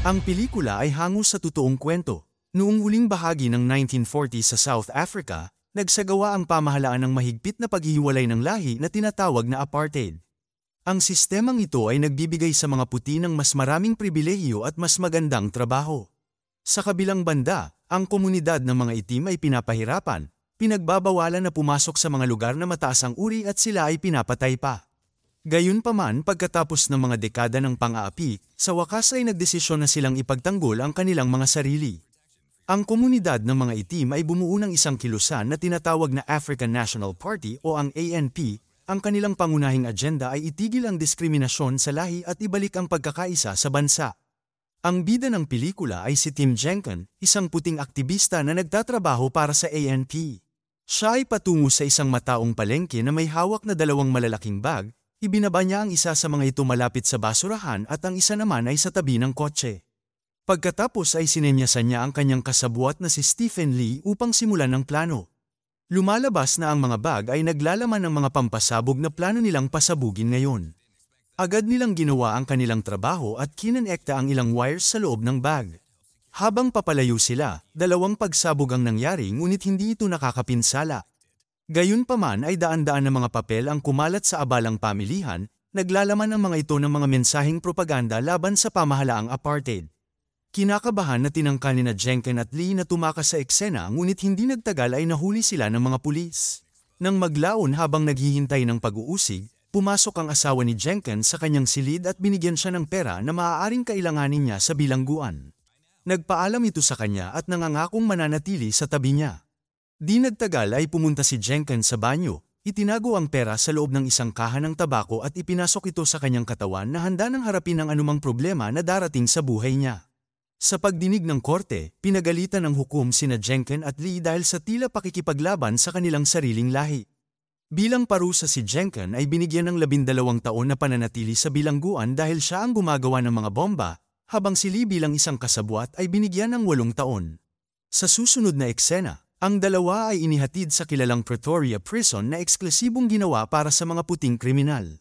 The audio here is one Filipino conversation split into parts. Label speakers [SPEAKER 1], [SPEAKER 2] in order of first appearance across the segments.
[SPEAKER 1] Ang pelikula ay hango sa totoong kwento. Noong huling bahagi ng 1940 sa South Africa, nagsagawa ang pamahalaan ng mahigpit na paghihiwalay ng lahi na tinatawag na apartheid. Ang sistemang ito ay nagbibigay sa mga puti ng mas maraming pribilehiyo at mas magandang trabaho. Sa kabilang banda, ang komunidad ng mga itim ay pinapahirapan, pinagbabawalan na pumasok sa mga lugar na mataas ang uri at sila ay pinapatay pa. Gayunpaman, pagkatapos ng mga dekada ng pang-aapi, sa wakas ay nagdesisyon na silang ipagtanggol ang kanilang mga sarili. Ang komunidad ng mga itim ay bumuo ng isang kilusan na tinatawag na African National Party o ang ANP. Ang kanilang pangunahing agenda ay itigil ang diskriminasyon sa lahi at ibalik ang pagkakaisa sa bansa. Ang bida ng pelikula ay si Tim Jenkin, isang puting aktivista na nagtatrabaho para sa ANP. Siya ay patungo sa isang mataong palengke na may hawak na dalawang malalaking bag. Ibinaba niya ang isa sa mga ito malapit sa basurahan at ang isa naman ay sa tabi ng kotse. Pagkatapos ay sinenyasan niya ang kanyang kasabwat na si Stephen Lee upang simulan ang plano. Lumalabas na ang mga bag ay naglalaman ng mga pampasabog na plano nilang pasabugin ngayon. Agad nilang ginawa ang kanilang trabaho at kinonekta ang ilang wires sa loob ng bag. Habang papalayo sila, dalawang pagsabog ang nangyari ngunit hindi ito nakakapinsala. Gayunpaman ay daan-daan na mga papel ang kumalat sa abalang pamilihan, naglalaman ang mga ito ng mga mensaheng propaganda laban sa pamahalaang apartheid. Kinakabahan na tinangka ni Jenkin at Lee na tumakas sa eksena ngunit hindi nagtagal ay nahuli sila ng mga pulis. Nang maglaon habang naghihintay ng pag-uusig, pumasok ang asawa ni Jenkin sa kanyang silid at binigyan siya ng pera na maaaring kailanganin niya sa bilangguan. Nagpaalam ito sa kanya at nangangakong mananatili sa tabi niya. Di nagtagal ay pumunta si Jenkin sa banyo, itinago ang pera sa loob ng isang kaha ng tabako at ipinasok ito sa kanyang katawan na handa nang harapin ang anumang problema na darating sa buhay niya. Sa pagdinig ng korte, pinagalitan ng hukom sina Jenkin at Lee dahil sa tila pakikipaglaban sa kanilang sariling lahi. Bilang parusa si Jenkin ay binigyan ng 12 taon na pananatili sa bilangguan dahil siya ang gumagawa ng mga bomba, habang si Lee bilang isang kasabwat ay binigyan ng 8 taon. Sa susunod na eksena, ang dalawa ay inihatid sa kilalang Pretoria Prison na eksklusibong ginawa para sa mga puting kriminal.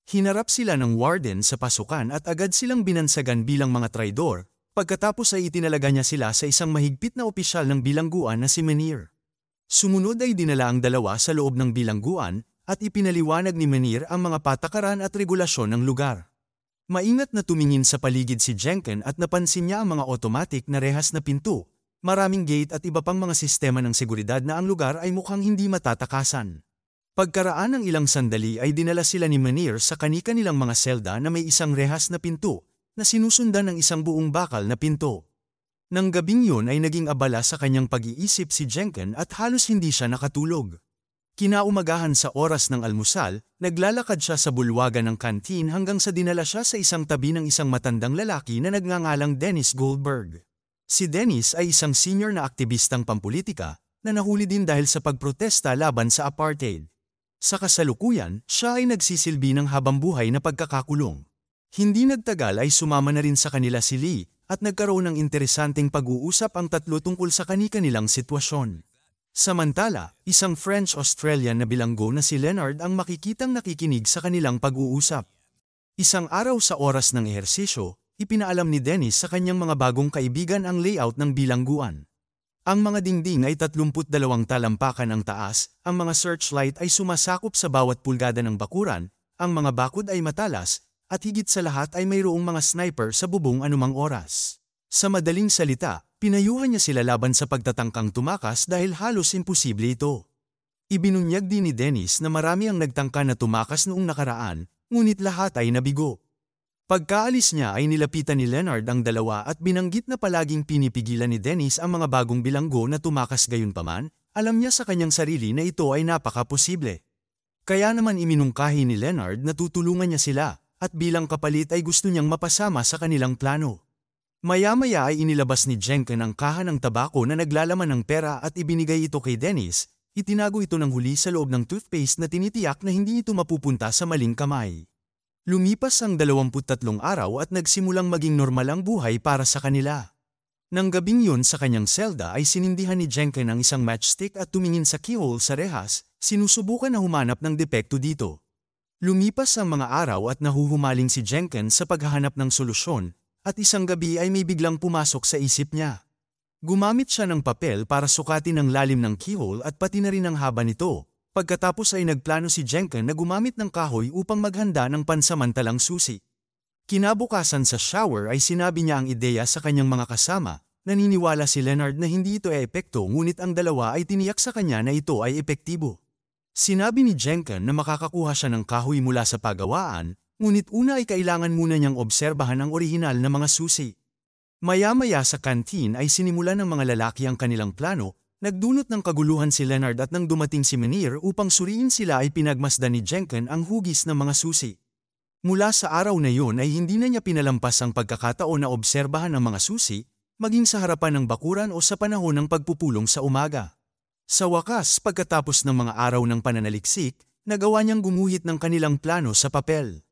[SPEAKER 1] Hinarap sila ng warden sa pasukan at agad silang binansagan bilang mga traidor, pagkatapos ay itinalaga niya sila sa isang mahigpit na opisyal ng bilangguan na si Menir. Sumunod ay dinala ang dalawa sa loob ng bilangguan at ipinaliwanag ni Menir ang mga patakaran at regulasyon ng lugar. Maingat na tumingin sa paligid si Jenkin at napansin niya ang mga automatic na rehas na pinto, maraming gate at iba pang mga sistema ng seguridad na ang lugar ay mukhang hindi matatakasan. Pagkaraan ng ilang sandali ay dinala sila ni Menir sa kani-kanilang mga selda na may isang rehas na pinto na sinusundan ng isang buong bakal na pinto. Nang gabing yun ay naging abala sa kanyang pag-iisip si Jenkin at halos hindi siya nakatulog. Kinaumagahan sa oras ng almusal, naglalakad siya sa bulwagan ng kantin hanggang sa dinala siya sa isang tabi ng isang matandang lalaki na nagngangalang Dennis Goldberg. Si Dennis ay isang senior na aktivistang pampulitika na nahuli din dahil sa pagprotesta laban sa apartheid. Sa kasalukuyan, siya ay nagsisilbi ng habambuhay na pagkakakulong. Hindi nagtagal ay sumama na rin sa kanila si Lee at nagkaroon ng interesanteng pag-uusap ang tatlo tungkol sa kani-kanilang sitwasyon. Samantala, isang French-Australian na bilanggo na si Leonard ang makikitang nakikinig sa kanilang pag-uusap. Isang araw sa oras ng ehersisyo, ipinaalam ni Dennis sa kanyang mga bagong kaibigan ang layout ng bilangguan. Ang mga dingding ay 32 talampakan ang taas, ang mga searchlight ay sumasakop sa bawat pulgada ng bakuran, ang mga bakod ay matalas, at higit sa lahat ay mayroong mga sniper sa bubong anumang oras. Sa madaling salita, pinayuhan niya sila laban sa pagtatangkang tumakas dahil halos imposible ito. Ibinunyag din ni Dennis na marami ang nagtangka na tumakas noong nakaraan, ngunit lahat ay nabigo. Pagkaalis niya ay nilapitan ni Leonard ang dalawa at binanggit na palaging pinipigilan ni Dennis ang mga bagong bilanggo na tumakas gayunpaman, alam niya sa kanyang sarili na ito ay napaka-posible. Kaya naman iminungkahi ni Leonard na tutulungan niya sila, at bilang kapalit ay gusto niyang mapasama sa kanilang plano. Maya-maya ay inilabas ni Jenkin ang kaha ng tabako na naglalaman ng pera at ibinigay ito kay Dennis, itinago ito ng huli sa loob ng toothpaste na tinitiyak na hindi ito mapupunta sa maling kamay. Lumipas ang 23 araw at nagsimulang maging normal ang buhay para sa kanila. Nang gabing yun sa kanyang selda ay sinindihan ni Jenkin ang isang matchstick at tumingin sa keyhole sa rehas, sinusubukan na humanap ng depekto dito. Lumipas ang mga araw at nahuhumaling si Jenkin sa paghahanap ng solusyon, At isang gabi ay may biglang pumasok sa isip niya. Gumamit siya ng papel para sukatin ang lalim ng keyhole at pati na rin ang haba nito. Pagkatapos ay nagplano si Jenken na gumamit ng kahoy upang maghanda ng pansamantalang susi. Kinabukasan sa shower ay sinabi niya ang ideya sa kanyang mga kasama. Naniniwala si Leonard na hindi ito ay epekto, ngunit ang dalawa ay tiniyak sa kanya na ito ay epektibo. Sinabi ni Jenken na makakakuha siya ng kahoy mula sa pagawaan, ngunit una ay kailangan muna niyang obserbahan ang orihinal na mga susi. Maya-maya sa kantin ay sinimulan ng mga lalaki ang kanilang plano, nagdulot ng kaguluhan si Leonard at nang dumating si Menhir upang suriin sila ay pinagmasdan ni Jenken ang hugis ng mga susi. Mula sa araw na yun ay hindi na niya pinalampas ang pagkakataon na obserbahan ang mga susi, maging sa harapan ng bakuran o sa panahon ng pagpupulong sa umaga. Sa wakas, pagkatapos ng mga araw ng pananaliksik, nagawa niyang gumuhit ng kanilang plano sa papel.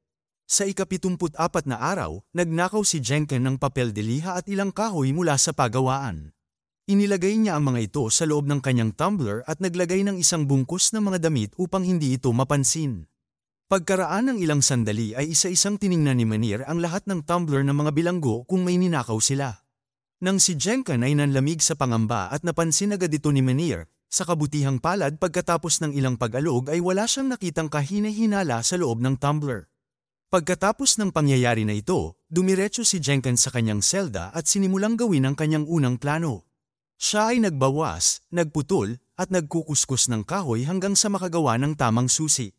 [SPEAKER 1] Sa ika-74 na araw, nagnakaw si Jenken ng papel de liha at ilang kahoy mula sa pagawaan. Inilagay niya ang mga ito sa loob ng kanyang tumbler at naglagay ng isang bungkus ng mga damit upang hindi ito mapansin. Pagkaraan ng ilang sandali ay isa-isang tiningnan ni Menhir ang lahat ng tumbler ng mga bilanggo kung may ninakaw sila. Nang si Jenken ay nanlamig sa pangamba at napansin agad ito ni Menhir, sa kabutihang palad pagkatapos ng ilang pag-alog ay wala siyang nakitang kahina-hinala sa loob ng tumbler. Pagkatapos ng pangyayari na ito, dumiretso si Jenken sa kanyang selda at sinimulang gawin ang kanyang unang plano. Siya ay nagbawas, nagputol, at nagkukuskus ng kahoy hanggang sa makagawa ng tamang susi.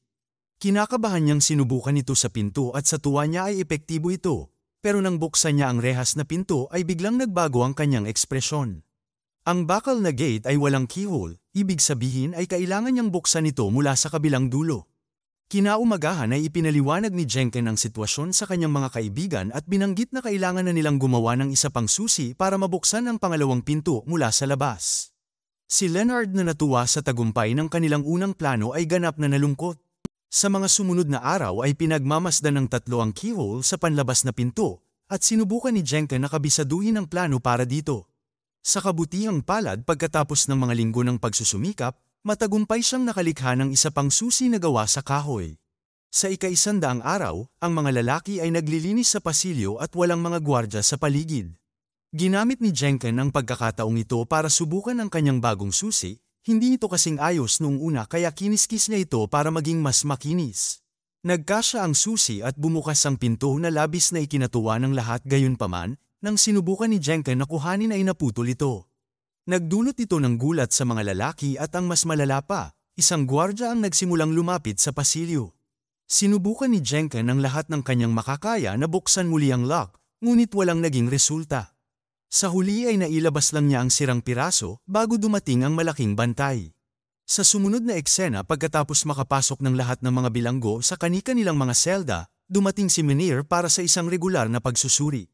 [SPEAKER 1] Kinakabahan niyang sinubukan ito sa pinto at sa tuwa niya ay epektibo ito, pero nang buksan niya ang rehas na pinto ay biglang nagbago ang kanyang ekspresyon. Ang bakal na gate ay walang keyhole, ibig sabihin ay kailangan niyang buksan ito mula sa kabilang dulo. Kinaumagahan ay ipinaliwanag ni Jenken ang sitwasyon sa kanyang mga kaibigan at binanggit na kailangan na nilang gumawa ng isa pang susi para mabuksan ang pangalawang pinto mula sa labas. Si Leonard na natuwa sa tagumpay ng kanilang unang plano ay ganap na nalungkot. Sa mga sumunod na araw ay pinagmamasdan ng tatlo ang keyhole sa panlabas na pinto at sinubukan ni Jenken na kabisaduhin ang plano para dito. Sa kabutihang palad pagkatapos ng mga linggo ng pagsusumikap, matagumpay siyang nakalikha ng isa pang susi na gawa sa kahoy. Sa ika-100 araw, ang mga lalaki ay naglilinis sa pasilyo at walang mga gwardya sa paligid. Ginamit ni Jenken ang pagkakataong ito para subukan ang kanyang bagong susi, hindi ito kasing ayos noong una kaya kiniskis niya ito para maging mas makinis. Nagkasya ang susi at bumukas ang pinto na labis na ikinatuwa ng lahat, gayunpaman, nang sinubukan ni Jenken na kuhanin ay naputol ito. Nagdulot ito ng gulat sa mga lalaki at ang mas malala pa, isang gwardya ang nagsimulang lumapit sa pasilyo. Sinubukan ni Jenken ang lahat ng kanyang makakaya na buksan muli ang lock, ngunit walang naging resulta. Sa huli ay nailabas lang niya ang sirang piraso bago dumating ang malaking bantay. Sa sumunod na eksena pagkatapos makapasok ng lahat ng mga bilanggo sa kani-kanilang mga selda, dumating si Menhir para sa isang regular na pagsusuri.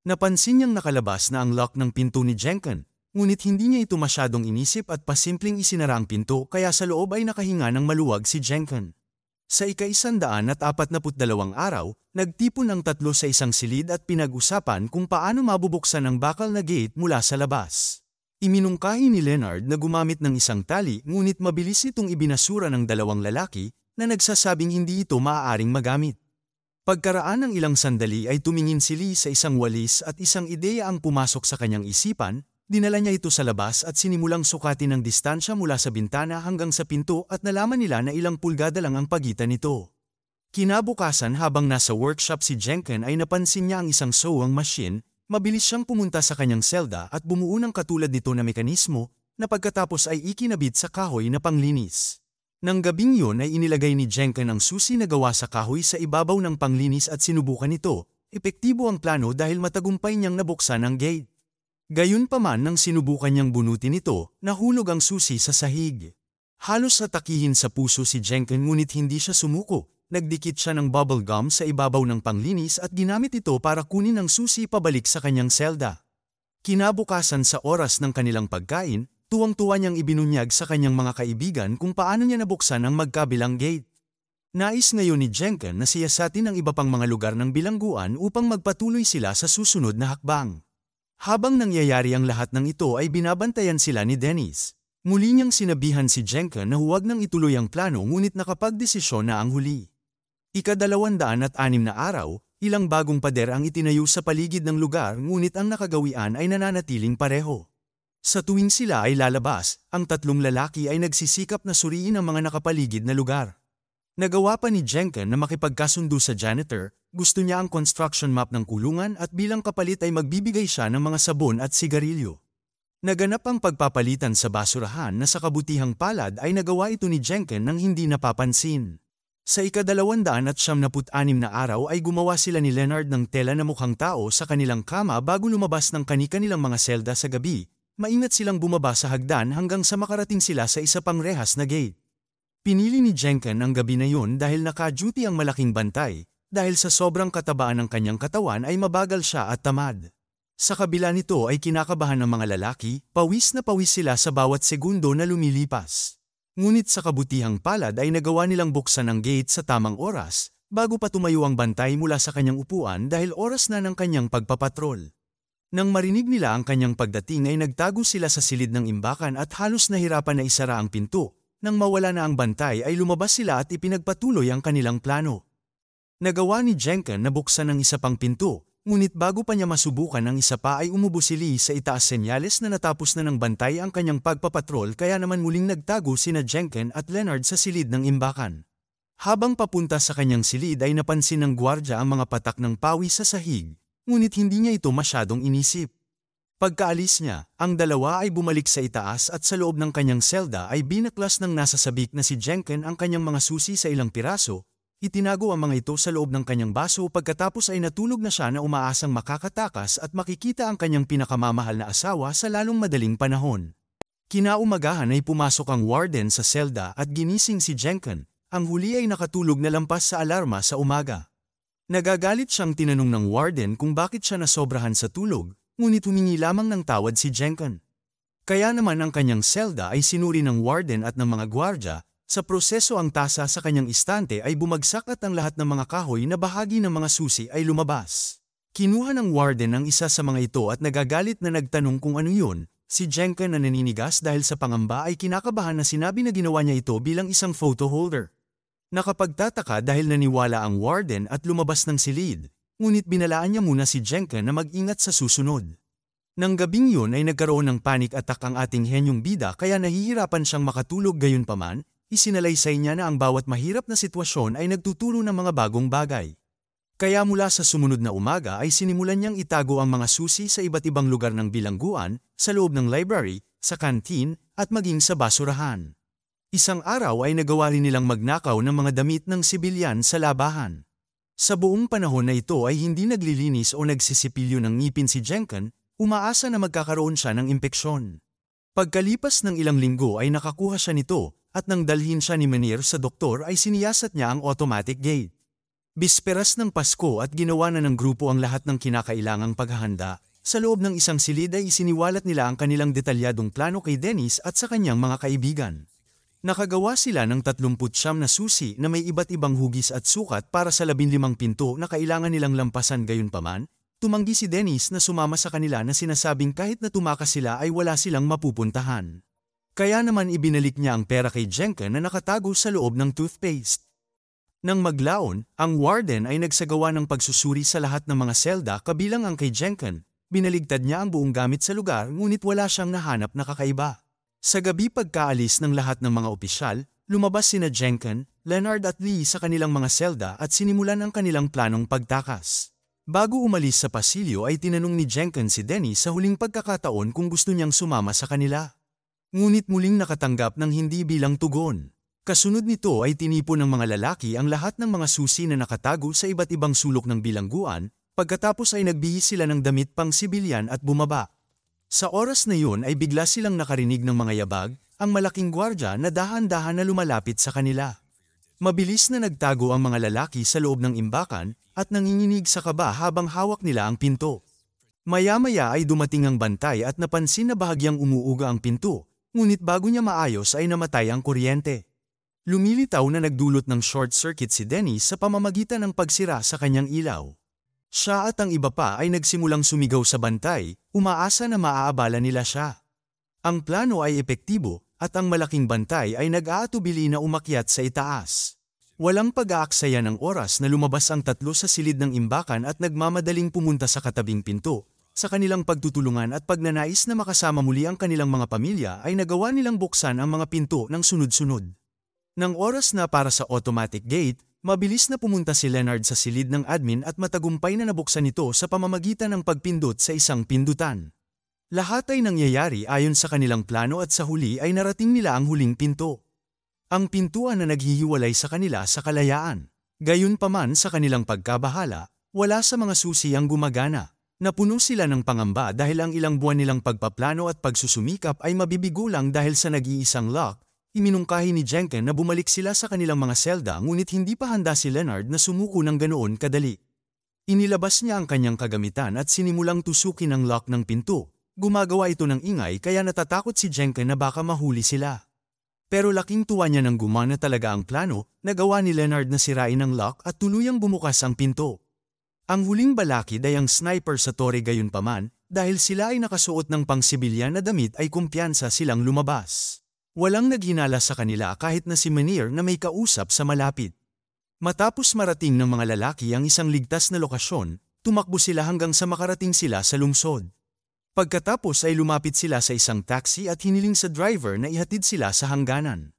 [SPEAKER 1] Napansin niyang nakalabas na ang lock ng pinto ni Jenken. Ngunit hindi niya ito masyadong inisip at pasimpleng isinara ang pinto kaya sa loob ay nakahinga ng maluwag si Jenken. Sa ika-142 araw, nagtipon ang tatlo sa isang silid at pinag-usapan kung paano mabubuksan ang bakal na gate mula sa labas. Iminungkahi ni Leonard na gumamit ng isang tali ngunit mabilis itong ibinasura ng dalawang lalaki na nagsasabing hindi ito maaaring magamit. Pagkaraan ng ilang sandali ay tumingin si Lee sa isang walis at isang ideya ang pumasok sa kanyang isipan. Dinala niya ito sa labas at sinimulang sukatin ang distansya mula sa bintana hanggang sa pinto at nalaman nila na ilang pulgada lang ang pagitan nito. Kinabukasan habang nasa workshop si Jenken ay napansin niya ang isang sewing machine, mabilis siyang pumunta sa kanyang selda at bumuo ng katulad nito na mekanismo na pagkatapos ay ikinabit sa kahoy na panglinis. Nang gabing yun ay inilagay ni Jenken ang susi na gawa sa kahoy sa ibabaw ng panglinis at sinubukan ito. Epektibo ang plano dahil matagumpay niyang nabuksan ang gate. Gayunpaman nang sinubukan niyang bunutin ito, nahulog ang susi sa sahig. Halos atakihin sa puso si Jenken ngunit hindi siya sumuko. Nagdikit siya ng bubble gum sa ibabaw ng panglinis at ginamit ito para kunin ang susi pabalik sa kanyang selda. Kinabukasan sa oras ng kanilang pagkain, tuwang-tuwa niyang ibinunyag sa kanyang mga kaibigan kung paano niya nabuksan ang magkabilang gate. Nais ngayon ni Jenken na siyasatin ang iba pang mga lugar ng bilangguan upang magpatuloy sila sa susunod na hakbang. Habang nangyayari ang lahat ng ito ay binabantayan sila ni Dennis. Muli niyang sinabihan si Jenken na huwag nang ituloy ang plano ngunit nakapagdesisyon na ang huli. Ika-206 na araw, Ilang bagong pader ang itinayo sa paligid ng lugar ngunit ang nakagawian ay nananatiling pareho. Sa tuwing sila ay lalabas, ang tatlong lalaki ay nagsisikap na suriin ang mga nakapaligid na lugar. Nagawa pa ni Jenken na makipagkasundo sa janitor, gusto niya ang construction map ng kulungan at bilang kapalit ay magbibigay siya ng mga sabon at sigarilyo. Naganap ang pagpapalitan sa basurahan na sa kabutihang palad ay nagawa ito ni Jenken nang hindi napapansin. Sa ika-296 na araw ay gumawa sila ni Leonard ng tela na mukhang tao sa kanilang kama bago lumabas ng kani-kanilang mga selda sa gabi. Maingat silang bumaba sa hagdan hanggang sa makarating sila sa isa pang rehas na gate. Pinili ni Jenken ang gabi na yun dahil naka-duty ang malaking bantay, dahil sa sobrang katabaan ng kanyang katawan ay mabagal siya at tamad. Sa kabila nito ay kinakabahan ng mga lalaki, pawis na pawis sila sa bawat segundo na lumilipas. Ngunit sa kabutihang palad ay nagawa nilang buksan ang gate sa tamang oras, bago pa tumayo ang bantay mula sa kanyang upuan dahil oras na ng kanyang pagpapatrol. Nang marinig nila ang kanyang pagdating ay nagtago sila sa silid ng imbakan at halos nahirapan na isara ang pinto. Nang mawala na ang bantay ay lumabas sila at ipinagpatuloy ang kanilang plano. Nagawa ni Jenken na buksan ang isa pang pinto. Ngunit bago pa niya masubukan ang isa pa ay umubo si Lee sa itaas senyales na natapos na ng bantay ang kanyang pagpapatrol kaya naman muling nagtago sina Jenken at Leonard sa silid ng imbakan. Habang papunta sa kanyang silid ay napansin ng gwardya ang mga patak ng pawis sa sahig, ngunit hindi niya ito masyadong inisip. Pagkaalis niya, ang dalawa ay bumalik sa itaas at sa loob ng kanyang selda ay binaklas ng nasa sabik na si Jenken ang kanyang mga susi sa ilang piraso. Itinago ang mga ito sa loob ng kanyang baso pagkatapos ay natulog na siya na umaasang makakatakas at makikita ang kanyang pinakamamahal na asawa sa lalong madaling panahon. Kinaumagahan ay pumasok ang warden sa selda at ginising si Jenken. Ang huli ay nakatulog na lampas sa alarma sa umaga. Nagagalit siyang tinanong ng warden kung bakit siya nasobrahan sa tulog, ngunit humingi lamang ng tawad si Jenken. Kaya naman ang kanyang selda ay sinuri ng warden at ng mga gwardya. Sa proseso ang tasa sa kanyang istante ay bumagsak at ang lahat ng mga kahoy na bahagi ng mga susi ay lumabas. Kinuha ng warden ang isa sa mga ito at nagagalit na nagtanong kung ano yun. Si Jenken na naninigas dahil sa pangamba ay kinakabahan na sinabi na ginawa niya ito bilang isang photo holder. Nakapagtataka dahil naniwala ang warden at lumabas ng silid, ngunit binalaan niya muna si Jenken na mag-ingat sa susunod. Nang gabing yun ay nagkaroon ng panic attack ang ating henyong bida kaya nahihirapan siyang makatulog gayunpaman. Isinalaysay niya na ang bawat mahirap na sitwasyon ay nagtuturo ng mga bagong bagay. Kaya mula sa sumunod na umaga ay sinimulan niyang itago ang mga susi sa iba't ibang lugar ng bilangguan, sa loob ng library, sa canteen, at maging sa basurahan. Isang araw ay nagawa rin nilang magnakaw ng mga damit ng sibilyan sa labahan. Sa buong panahon na ito ay hindi naglilinis o nagsisipilyo ng ngipin si Jenken, umaasa na magkakaroon siya ng impeksyon. Pagkalipas ng ilang linggo ay nakakuha siya nito, at nang dalhin siya ni Menir sa doktor ay siniyasat niya ang automatic gate. Bisperas ng Pasko at ginawa na ng grupo ang lahat ng kinakailangang paghahanda. Sa loob ng isang silid ay isiniwalat nila ang kanilang detalyadong plano kay Dennis at sa kanyang mga kaibigan. Nakagawa sila ng 39 na susi na may iba't ibang hugis at sukat para sa 15 pinto na kailangan nilang lampasan gayunpaman. Tumanggi si Dennis na sumama sa kanila na sinasabing kahit na tumakas sila ay wala silang mapupuntahan. Kaya naman ibinalik niya ang pera kay Jenken na nakatago sa loob ng toothpaste. Nang maglaon, ang warden ay nagsagawa ng pagsusuri sa lahat ng mga selda kabilang ang kay Jenken. Binaligtad niya ang buong gamit sa lugar ngunit wala siyang nahanap na kakaiba. Sa gabi pagkaalis ng lahat ng mga opisyal, lumabas sina Jenken, Leonard at Lee sa kanilang mga selda at sinimulan ang kanilang planong pagtakas. Bago umalis sa pasilyo ay tinanong ni Jenken si Dennis sa huling pagkakataon kung gusto niyang sumama sa kanila. Ngunit muling nakatanggap ng hindi bilang tugon. Kasunod nito ay tinipon ng mga lalaki ang lahat ng mga susi na nakatago sa iba't ibang sulok ng bilangguan, pagkatapos ay nagbihis sila ng damit pang sibilyan at bumaba. Sa oras na yun ay bigla silang nakarinig ng mga yabag, ang malaking gwardya na dahan-dahan na lumalapit sa kanila. Mabilis na nagtago ang mga lalaki sa loob ng imbakan at nanginginig sa kaba habang hawak nila ang pinto. Maya-maya ay dumating ang bantay at napansin na bahagyang umuuga ang pinto. Ngunit bago niya maayos ay namatay ang kuryente. Lumilitaw na nagdulot ng short circuit si Dennis sa pamamagitan ng pagsira sa kanyang ilaw. Siya at ang iba pa ay nagsimulang sumigaw sa bantay, umaasa na maaabala nila siya. Ang plano ay epektibo at ang malaking bantay ay nag-aatubili na umakyat sa itaas. Walang pag-aaksaya ng oras na lumabas ang tatlo sa silid ng imbakan at nagmamadaling pumunta sa katabing pinto. Sa kanilang pagtutulungan at pagnanais na makasama muli ang kanilang mga pamilya ay nagawa nilang buksan ang mga pinto ng sunod-sunod. Nang oras na para sa automatic gate, mabilis na pumunta si Leonard sa silid ng admin at matagumpay na nabuksan ito sa pamamagitan ng pagpindot sa isang pindutan. Lahat ay nangyayari ayon sa kanilang plano at sa huli ay narating nila ang huling pinto. Ang pintuan na naghihiwalay sa kanila sa kalayaan. Gayunpaman sa kanilang pagkabahala, wala sa mga susi ang gumagana. Napuno sila ng pangamba dahil ang ilang buwan nilang pagpaplano at pagsusumikap ay mabibigo lang dahil sa nag-iisang lock. Iminungkahi ni Jenken na bumalik sila sa kanilang mga selda ngunit hindi pa handa si Leonard na sumuko ng ganoon kadali. Inilabas niya ang kanyang kagamitan at sinimulang tusukin ang lock ng pinto. Gumagawa ito ng ingay kaya natatakot si Jenken na baka mahuli sila. Pero laking tuwa niya nang gumana talaga ang plano, nagawa ni Leonard na sirain ang lock at tuluyang bumukas ang pinto. Ang huling balakid ay ang sniper sa tore gayunpaman, dahil sila ay nakasuot ng pangsibilyan na damit ay kumpiyansa silang lumabas. Walang naghinala sa kanila kahit na si Manir na may kausap sa malapit. Matapos marating ng mga lalaki ang isang ligtas na lokasyon, tumakbo sila hanggang sa makarating sila sa lungsod. Pagkatapos ay lumapit sila sa isang taxi at hiniling sa driver na ihatid sila sa hangganan.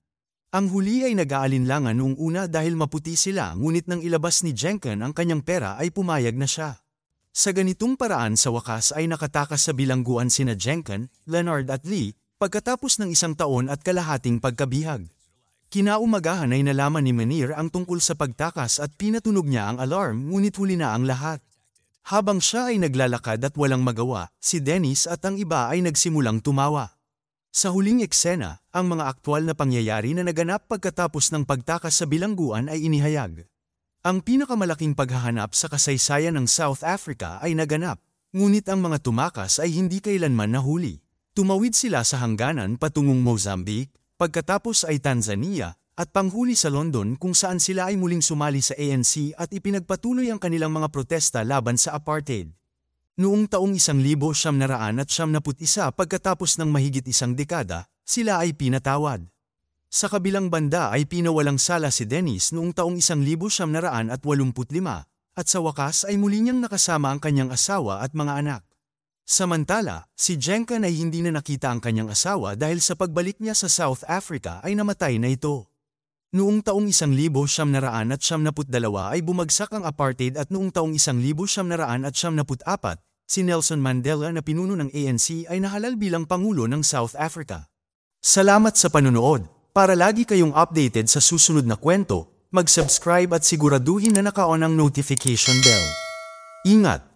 [SPEAKER 1] Ang huli ay nag-aalinlangan noong una dahil maputi sila ngunit nang ilabas ni Jenken ang kanyang pera ay pumayag na siya. Sa ganitong paraan sa wakas ay nakatakas sa bilangguan sina Jenken, Leonard at Lee pagkatapos ng 1 taon at kalahating pagkabihag. Kinaumagahan ay nalaman ni Manir ang tungkol sa pagtakas at pinatunog niya ang alarm ngunit huli na ang lahat. Habang siya ay naglalakad at walang magawa, si Dennis at ang iba ay nagsimulang tumawa. Sa huling eksena, ang mga aktwal na pangyayari na naganap pagkatapos ng pagtakas sa bilangguan ay inihayag. Ang pinakamalaking paghahanap sa kasaysayan ng South Africa ay naganap, ngunit ang mga tumakas ay hindi kailanman nahuli. Tumawid sila sa hangganan patungong Mozambique, pagkatapos ay Tanzania, at panghuli sa London kung saan sila ay muling sumali sa ANC at ipinagpatuloy ang kanilang mga protesta laban sa apartheid. Noong taong 1971 pagkatapos ng mahigit 1 dekada, sila ay pinatawad. Sa kabilang banda ay pinawalang sala si Dennis noong taong 1985 at sa wakas ay muli niyang nakasama ang kanyang asawa at mga anak. Samantala, si Jenken ay hindi na nakita ang kanyang asawa dahil sa pagbalik niya sa South Africa ay namatay na ito. Noong taong 1972 ay bumagsak ang apartheid at noong taong 1974, si Nelson Mandela na pinuno ng ANC ay nahalal bilang Pangulo ng South Africa. Salamat sa panonood. Para lagi kayong updated sa susunod na kwento, mag-subscribe at siguraduhin na naka-on ang notification bell. Ingat!